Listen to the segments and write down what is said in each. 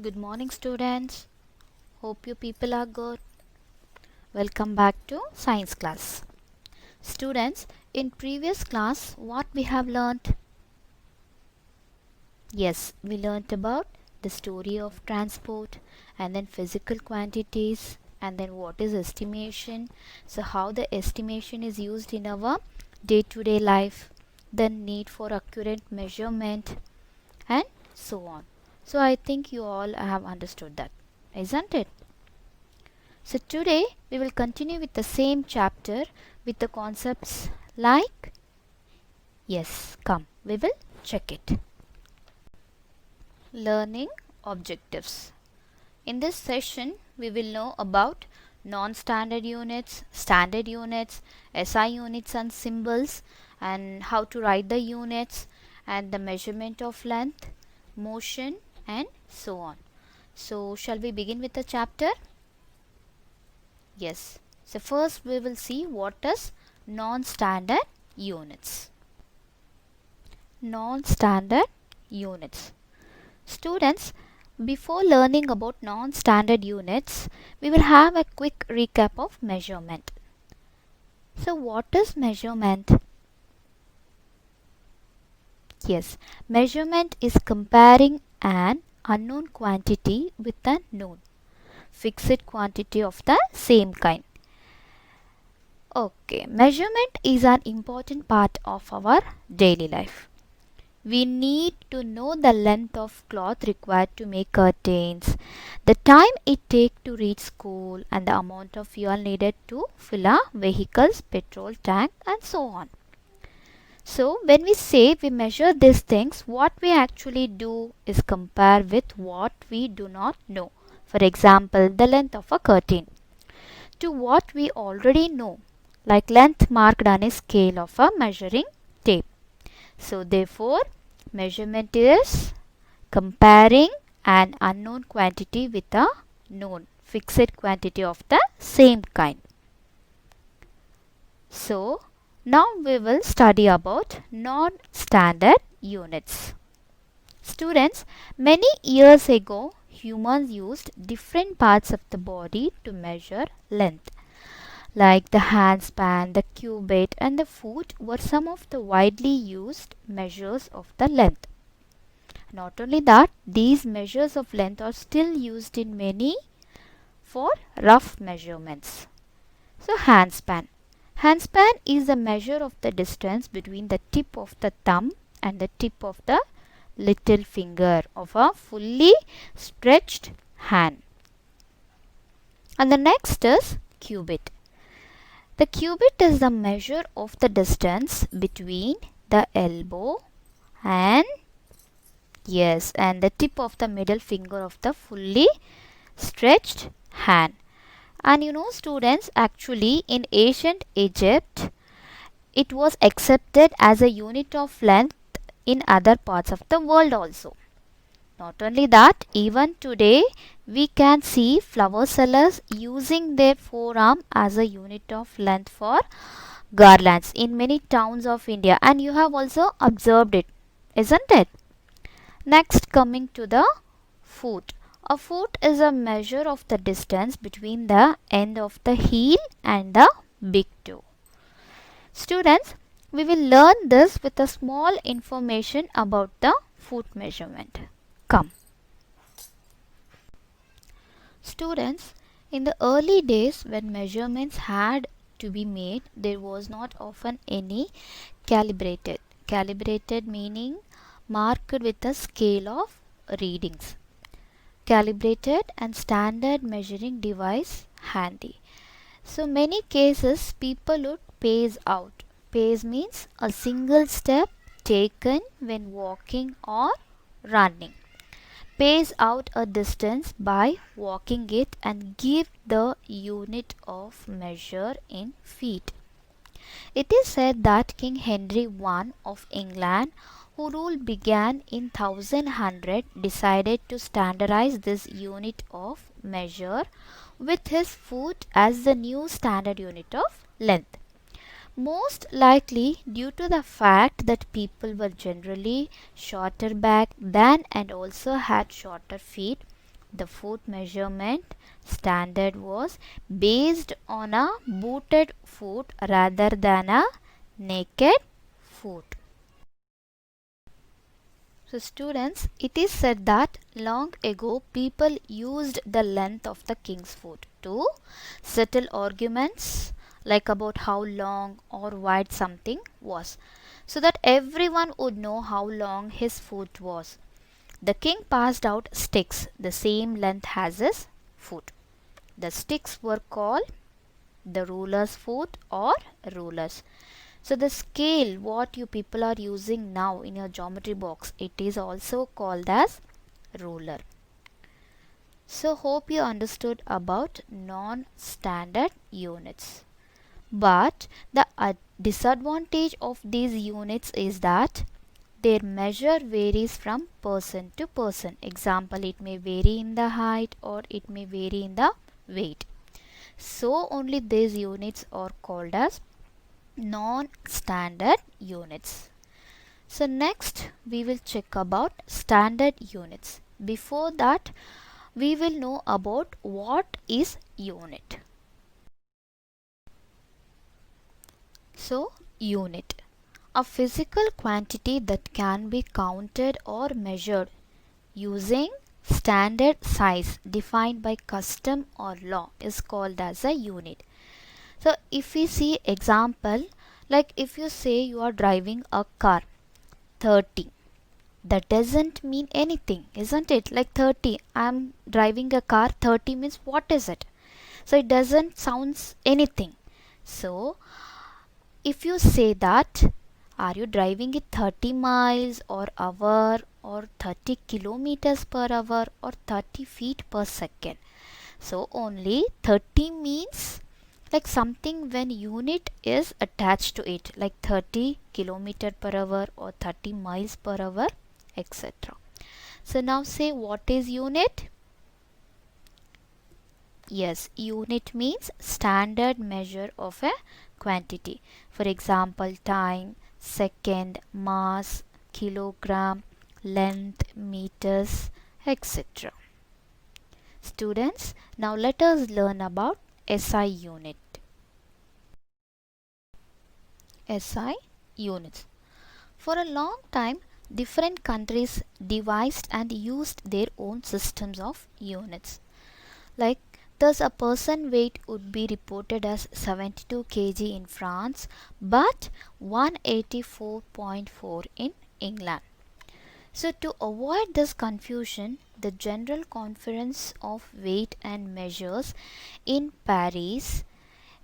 Good morning, students. Hope you people are good. Welcome back to science class. Students, in previous class, what we have learnt? Yes, we learnt about the story of transport and then physical quantities and then what is estimation. So, how the estimation is used in our day-to-day life, then need for accurate measurement and so on. So, I think you all have understood that, isn't it? So today we will continue with the same chapter with the concepts like, yes, come, we will check it. Learning objectives. In this session we will know about non-standard units, standard units, SI units and symbols, and how to write the units and the measurement of length, motion and so on. So shall we begin with the chapter? Yes. So first we will see what is non-standard units. Non-standard units. Students, before learning about non-standard units, we will have a quick recap of measurement. So what is measurement? Yes, measurement is comparing an unknown quantity with a known fixed quantity of the same kind. Okay, measurement is an important part of our daily life. We need to know the length of cloth required to make curtains, the time it takes to reach school, and the amount of fuel needed to fill a vehicle's petrol tank, and so on. So, when we say we measure these things, what we actually do is compare with what we do not know. For example, the length of a curtain to what we already know, like length marked on a scale of a measuring tape. So therefore, measurement is comparing an unknown quantity with a known fixed quantity of the same kind. So now we will study about non-standard units. Students, many years ago, humans used different parts of the body to measure length. Like the handspan, the cubit, and the foot were some of the widely used measures of the length. Not only that, these measures of length are still used in many for rough measurements. So, handspan. Handspan is the measure of the distance between the tip of the thumb and the tip of the little finger of a fully stretched hand. And the next is cubit. The cubit is the measure of the distance between the elbow and the tip of the middle finger of the fully stretched hand. And you know, students, actually in ancient Egypt it was accepted as a unit of length in other parts of the world also. Not only that, even today we can see flower sellers using their forearm as a unit of length for garlands in many towns of India, and you have also observed it, isn't it? Next, coming to the foot. A foot is a measure of the distance between the end of the heel and the big toe. Students, we will learn this with a small information about the foot measurement. Come. Students, in the early days when measurements had to be made, there was not often any calibrated. Calibrated meaning marked with a scale of readings. Calibrated and standard measuring device handy. So many cases people would pace out. Pace means a single step taken when walking or running. Pace out a distance by walking it and give the unit of measure in feet. It is said that King Henry I of England, whose rule began in 1100, decided to standardize this unit of measure with his foot as the new standard unit of length. Most likely due to the fact that people were generally shorter back than and also had shorter feet, the foot measurement standard was based on a booted foot rather than a naked foot. So students, it is said that long ago people used the length of the king's foot to settle arguments like about how long or wide something was, so that everyone would know how long his foot was. The king passed out sticks the same length as his foot. The sticks were called the ruler's foot or rulers. So the scale what you people are using now in your geometry box, it is also called as ruler. So hope you understood about non-standard units. But the disadvantage of these units is that their measure varies from person to person. Example, it may vary in the height or it may vary in the weight. So only these units are called as non-standard units. So next we will check about standard units. Before that, we will know about what is unit. So unit, a physical quantity that can be counted or measured using standard size defined by custom or law is called as a unit. So if we see example, like if you say you are driving a car 30, that doesn't mean anything, isn't it? Like 30, I'm driving a car, 30 means what is it? So it doesn't sounds anything. So if you say that, are you driving it 30 miles or hour or 30 kilometers per hour or 30 feet per second? So only 30 means like something when unit is attached to it, like 30 kilometer per hour or 30 miles per hour, etc. So now say what is unit? Yes, unit means standard measure of a quantity. For example, time, second, mass, kilogram, length, meters, etc. Students, now let us learn about SI unit. SI units. For a long time, different countries devised and used their own systems of units. Like thus a person weight would be reported as 72 kg in France but 184.4 in England. So to avoid this confusion, the General Conference of Weight and Measures in Paris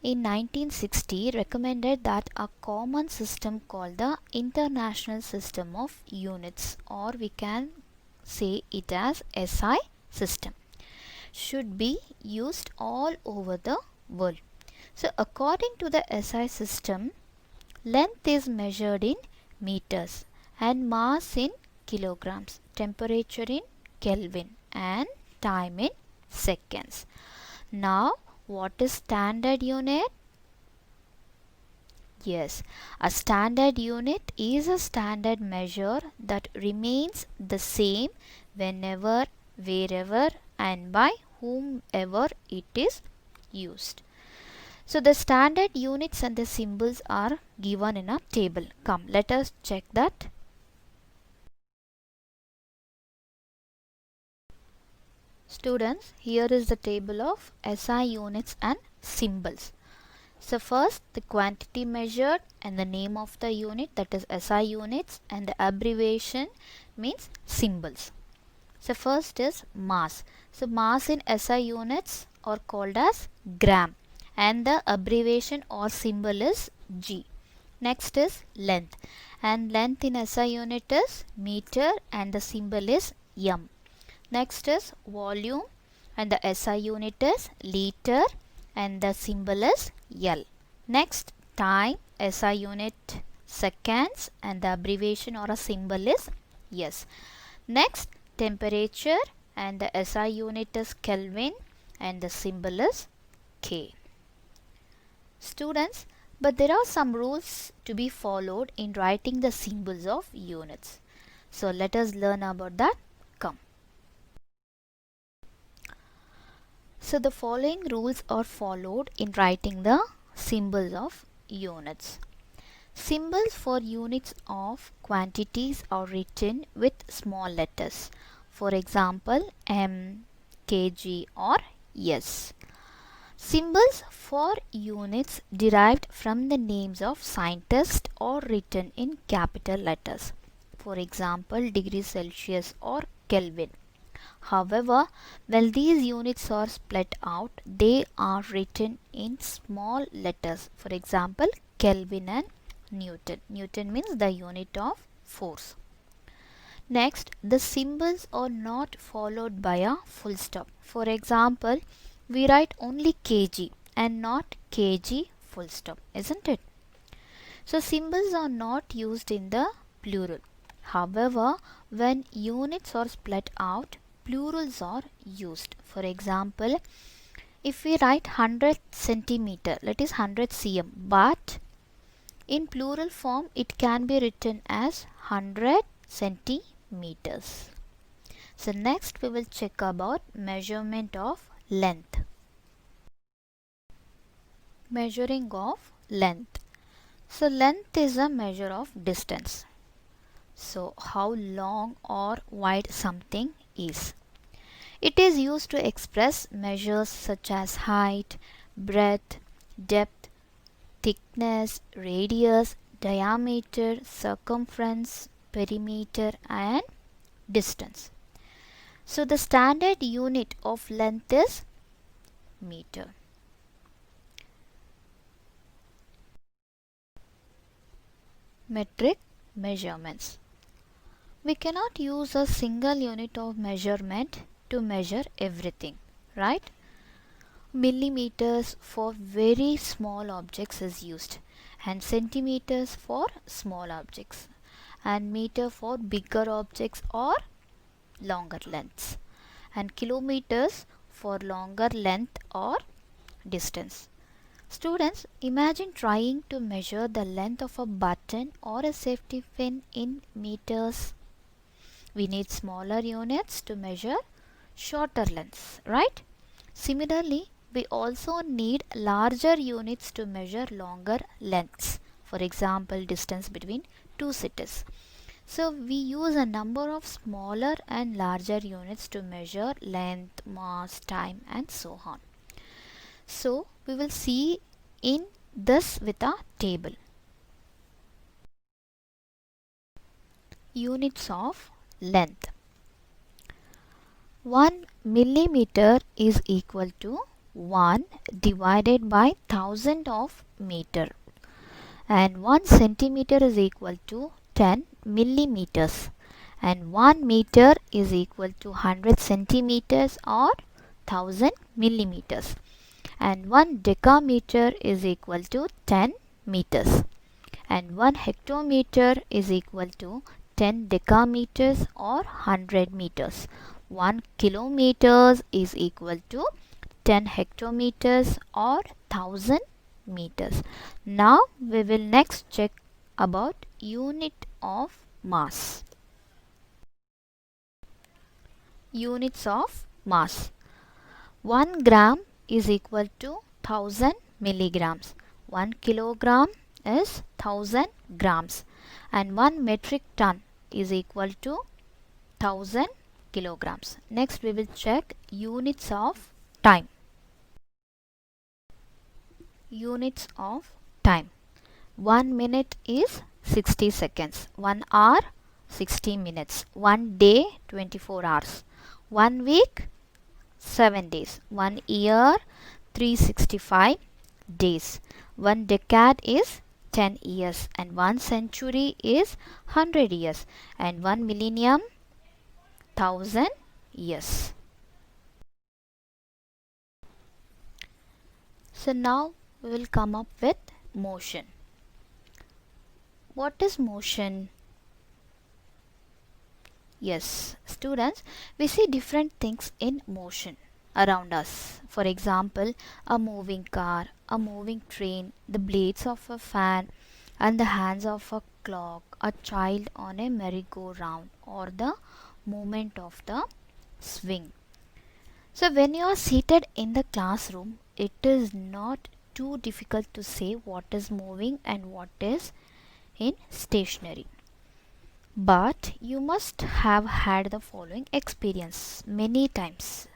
in 1960 recommended that a common system called the International System of Units, or we can say it as SI system, should be used all over the world. So according to the SI system, length is measured in meters and mass in kilograms, temperature in Kelvin and time in seconds. Now what is standard unit? Yes, a standard unit is a standard measure that remains the same whenever, wherever and by whomever it is used. So the standard units and the symbols are given in a table. Come, let us check that. Students, here is the table of SI units and symbols. So first the quantity measured and the name of the unit, that is SI units, and the abbreviation means symbols. So first is mass. So mass in SI units are called as gram and the abbreviation or symbol is G. Next is length, and length in SI unit is meter and the symbol is M. Next is volume and the SI unit is liter and the symbol is L. Next, time, SI unit seconds and the abbreviation or a symbol is S. Next, temperature and the SI unit is Kelvin and the symbol is K. Students, but there are some rules to be followed in writing the symbols of units. So let us learn about that. Come. So the following rules are followed in writing the symbols of units. Symbols for units of quantities are written with small letters. For example, M, kg or S. Symbols for units derived from the names of scientists are written in capital letters. For example, degree Celsius or Kelvin. However, when these units are split out, they are written in small letters. For example, Kelvin and Newton. Newton means the unit of force. Next, the symbols are not followed by a full stop. For example, we write only kg and not kg full stop, isn't it? So symbols are not used in the plural. However, when units are split out, plurals are used. For example, if we write 100 centimeter, that is 100 cm, but in plural form it can be written as 100 centimeters. So next we will check about measurement of length. Measuring of length. So length is a measure of distance. So how long or wide something is. It is used to express measures such as height, breadth, depth, thickness, radius, diameter, circumference, perimeter and distance. So the standard unit of length is meter. Metric measurements. We cannot use a single unit of measurement to measure everything, right? Millimeters for very small objects is used, and centimeters for small objects, and meter for bigger objects or longer lengths, and kilometers for longer length or distance. Students, imagine trying to measure the length of a button or a safety pin in meters. We need smaller units to measure shorter lengths, right? Similarly, we also need larger units to measure longer lengths. For example, distance between two cities. So we use a number of smaller and larger units to measure length, mass, time and so on. So we will see in this with a table. Units of length. 1 millimeter is equal to 1 divided by 1000 of meter, and 1 centimeter is equal to 10 millimeters, and 1 meter is equal to 100 centimeters or 1000 millimeters, and 1 decameter is equal to 10 meters, and 1 hectometer is equal to 10 decameters or 100 meters. 1 kilometers is equal to 10 hectometers or 1000 meters. Now we will next check about unit of mass. Units of mass. 1 gram is equal to 1000 milligrams. 1 kilogram is 1000 grams, and 1 metric ton is equal to 1000 kilograms. Next we will check units of time. Units of time. 1 minute is 60 seconds. 1 hour 60 minutes. 1 day 24 hours. 1 week 7 days. 1 year 365 days. 1 decade is 10 years, and 1 century is 100 years, and 1 millennium 1000 years. So now we will come up with motion. What is motion? Yes, students, we see different things in motion around us. For example, a moving car, a moving train, the blades of a fan, and the hands of a clock, a child on a merry-go-round, or the movement of the swing. So when you are seated in the classroom, it is not too difficult to say what is moving and what is in stationary. But you must have had the following experience many times.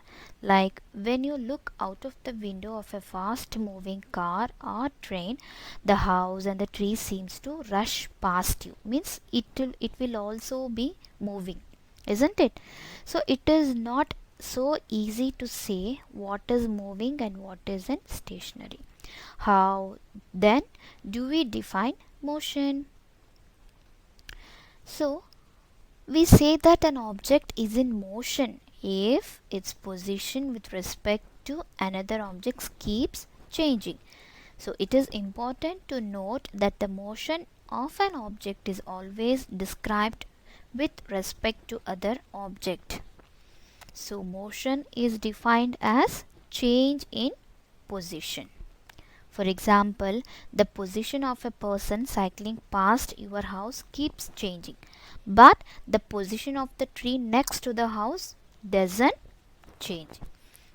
Like when you look out of the window of a fast moving car or train, the house and the tree seems to rush past you. Means it will also be moving, isn't it? So it is not so easy to say what is moving and what is in stationary. How then do we define motion? So we say that an object is in motion if its position with respect to another object keeps changing. So it is important to note that the motion of an object is always described with respect to other object. So motion is defined as change in position. For example, the position of a person cycling past your house keeps changing, but the position of the tree next to the house doesn't change.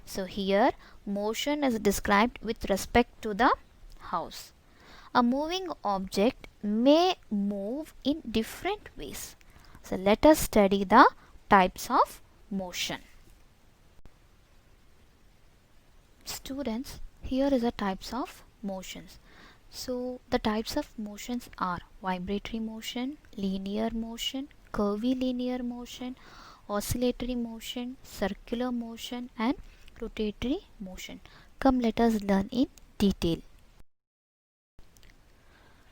So here motion is described with respect to the house. A moving object may move in different ways. So let us study the types of motion. Students, here is the types of motions. So the types of motions are vibratory motion, linear motion, curvilinear motion, oscillatory motion, circular motion and rotatory motion. Come, let us learn in detail.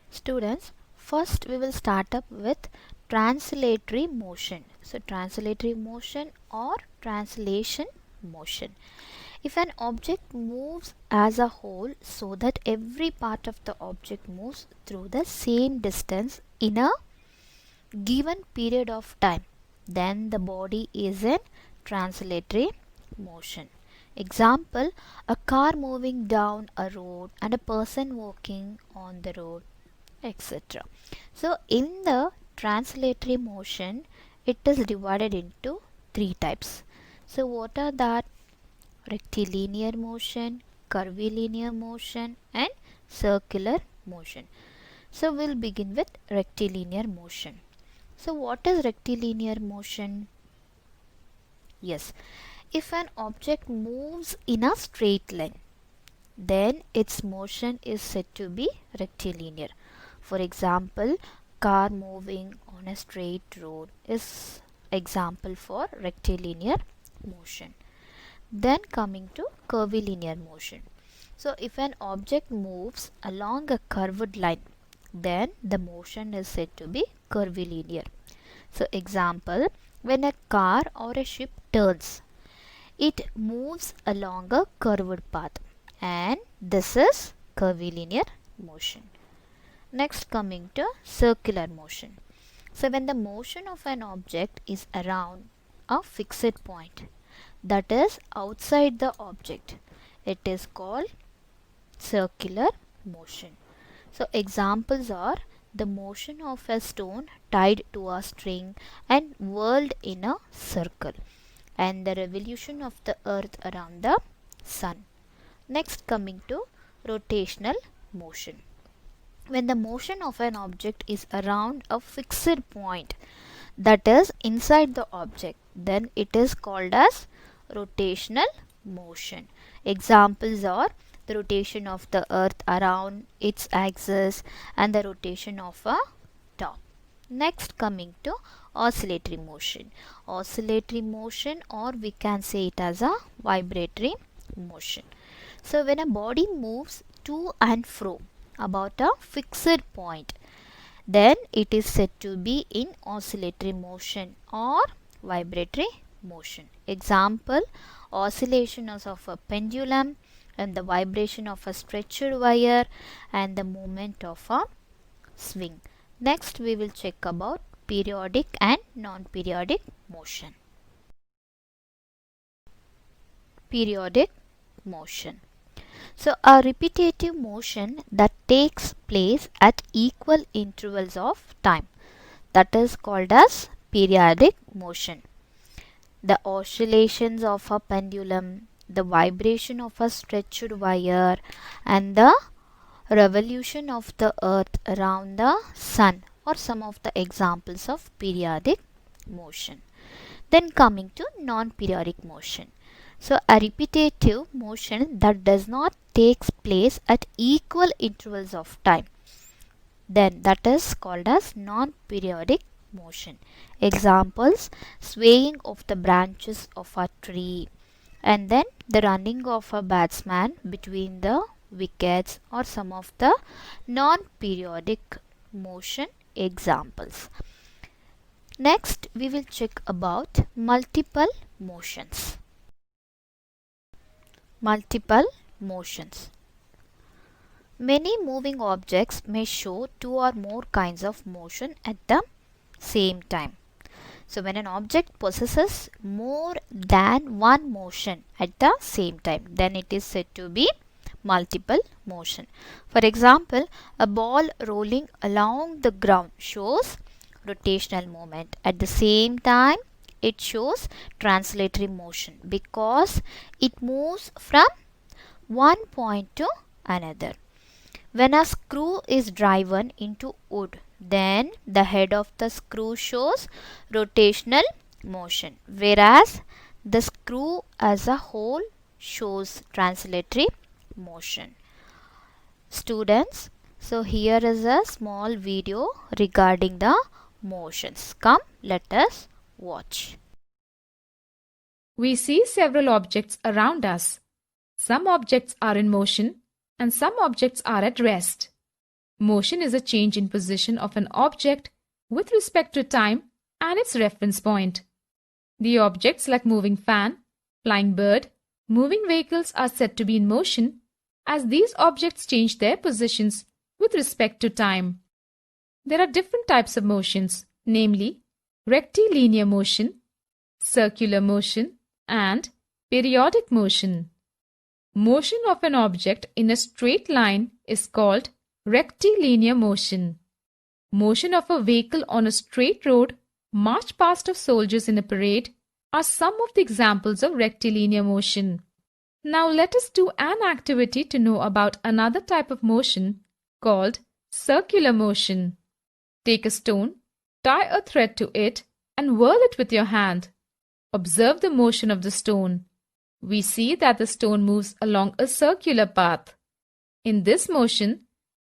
Students, first we will start up with translatory motion. So translatory motion or translation motion. If an object moves as a whole so that every part of the object moves through the same distance in a given period of time, then the body is in translatory motion. Example, a car moving down a road and a person walking on the road, etc. So in the translatory motion, it is divided into three types. So what are that? Rectilinear motion, curvilinear motion and circular motion. So we'll begin with rectilinear motion. So what is rectilinear motion? Yes, if an object moves in a straight line, then its motion is said to be rectilinear. For example, car moving on a straight road is example for rectilinear motion. Then coming to curvilinear motion. So if an object moves along a curved line, then the motion is said to be curvilinear. So example, when a car or a ship turns, it moves along a curved path, and this is curvilinear motion. Next coming to circular motion. So when the motion of an object is around a fixed point, that is outside the object, it is called circular motion. So examples are the motion of a stone tied to a string and whirled in a circle, and the revolution of the earth around the sun. Next coming to rotational motion. When the motion of an object is around a fixed point, that is inside the object, then it is called as rotational motion. Examples are the rotation of the earth around its axis and the rotation of a top. Next coming to oscillatory motion. Oscillatory motion, or we can say it as a vibratory motion. So when a body moves to and fro about a fixed point, then it is said to be in oscillatory motion or vibratory motion. Example, oscillations of a pendulum and the vibration of a stretched wire and the movement of a swing. Next we will check about periodic and non-periodic motion. Periodic motion. So a repetitive motion that takes place at equal intervals of time, that is called as periodic motion. the oscillations of a pendulum, the vibration of a stretched wire, and the revolution of the earth around the sun are some of the examples of periodic motion. Then coming to non-periodic motion. So a repetitive motion that does not take place at equal intervals of time, then that is called as non-periodic motion. Examples: swaying of the branches of a tree, and then the running of a batsman between the wickets are some of the non-periodic motion examples. Next we will check about multiple motions. Multiple motions. Many moving objects may show two or more kinds of motion at the same time. So when an object possesses more than one motion at the same time, then it is said to be multiple motion. For example, a ball rolling along the ground shows rotational movement. At the same time, it shows translatory motion because it moves from one point to another. When a screw is driven into wood, then the head of the screw shows rotational motion, whereas the screw as a whole shows translatory motion. Students, so here is a small video regarding the motions. Come, let us watch. We see several objects around us. Some objects are in motion and some objects are at rest. Motion is a change in position of an object with respect to time and its reference point. The objects like moving fan, flying bird, moving vehicles are said to be in motion as these objects change their positions with respect to time. There are different types of motions, namely rectilinear motion, circular motion, and periodic motion. Motion of an object in a straight line is called rectilinear motion. Motion of a vehicle on a straight road, march past of soldiers in a parade are some of the examples of rectilinear motion. Now let us do an activity to know about another type of motion called circular motion. Take a stone, tie a thread to it, and whirl it with your hand. Observe the motion of the stone. We see that the stone moves along a circular path. In this motion,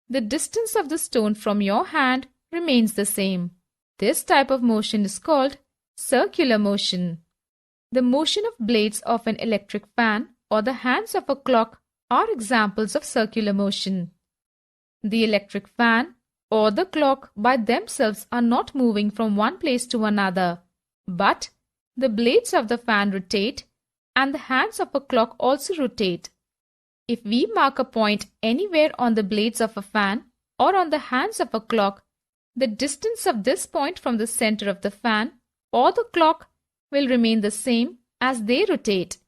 the distance of the stone from your hand remains the same. This type of motion is called circular motion. The motion of blades of an electric fan or the hands of a clock are examples of circular motion. The electric fan or the clock by themselves are not moving from one place to another, but the blades of the fan rotate and the hands of a clock also rotate. If we mark a point anywhere on the blades of a fan or on the hands of a clock, the distance of this point from the center of the fan or the clock will remain the same as they rotate.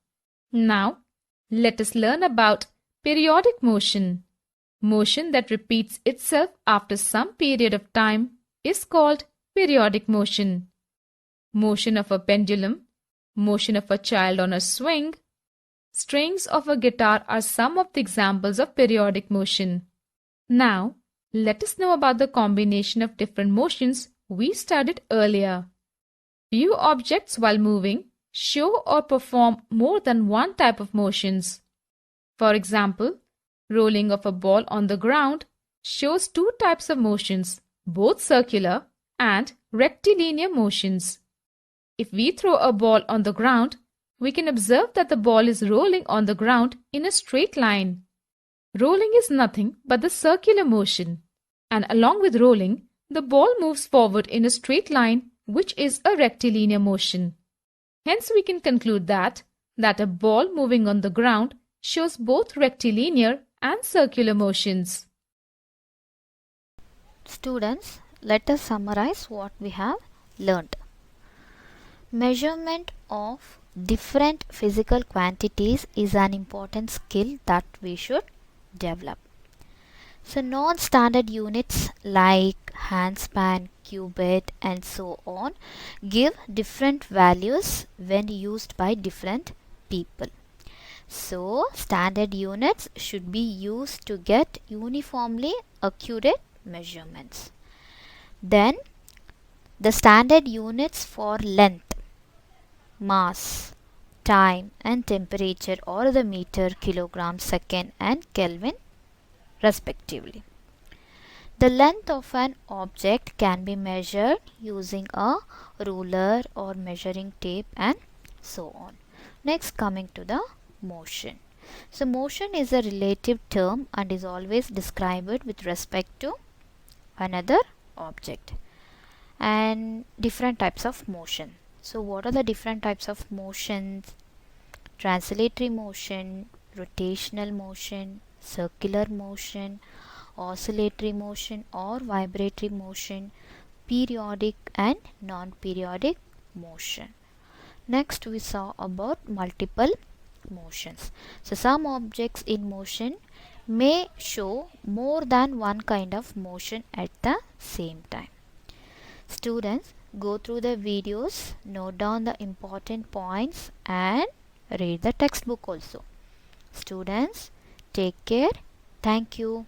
Now, let us learn about periodic motion. Motion that repeats itself after some period of time is called periodic motion. Motion of a pendulum, motion of a child on a swing, strings of a guitar are some of the examples of periodic motion. Now, let us know about the combination of different motions we studied earlier. Few objects while moving show or perform more than one type of motions. For example, rolling of a ball on the ground shows two types of motions, both circular and rectilinear motions. If we throw a ball on the ground, we can observe that the ball is rolling on the ground in a straight line. Rolling is nothing but the circular motion, and along with rolling, the ball moves forward in a straight line, which is a rectilinear motion. Hence, we can conclude that a ball moving on the ground shows both rectilinear and circular motions. Students, let us summarize what we have learnt. Measurement of different physical quantities is an important skill that we should develop. So non-standard units like handspan, cubit and so on give different values when used by different people. So standard units should be used to get uniformly accurate measurements. Then the standard units for length, mass, time and temperature are the meter, kilogram, second and Kelvin respectively. The length of an object can be measured using a ruler or measuring tape and so on. Next, coming to the motion. So motion is a relative term and is always described with respect to another object. And different types of motion. So what are the different types of motions? Translatory motion, rotational motion, circular motion, oscillatory motion or vibratory motion, periodic and non-periodic motion. Next we saw about multiple motions. So some objects in motion may show more than one kind of motion at the same time. Students, go through the videos, note down the important points and read the textbook also. Students, take care. Thank you.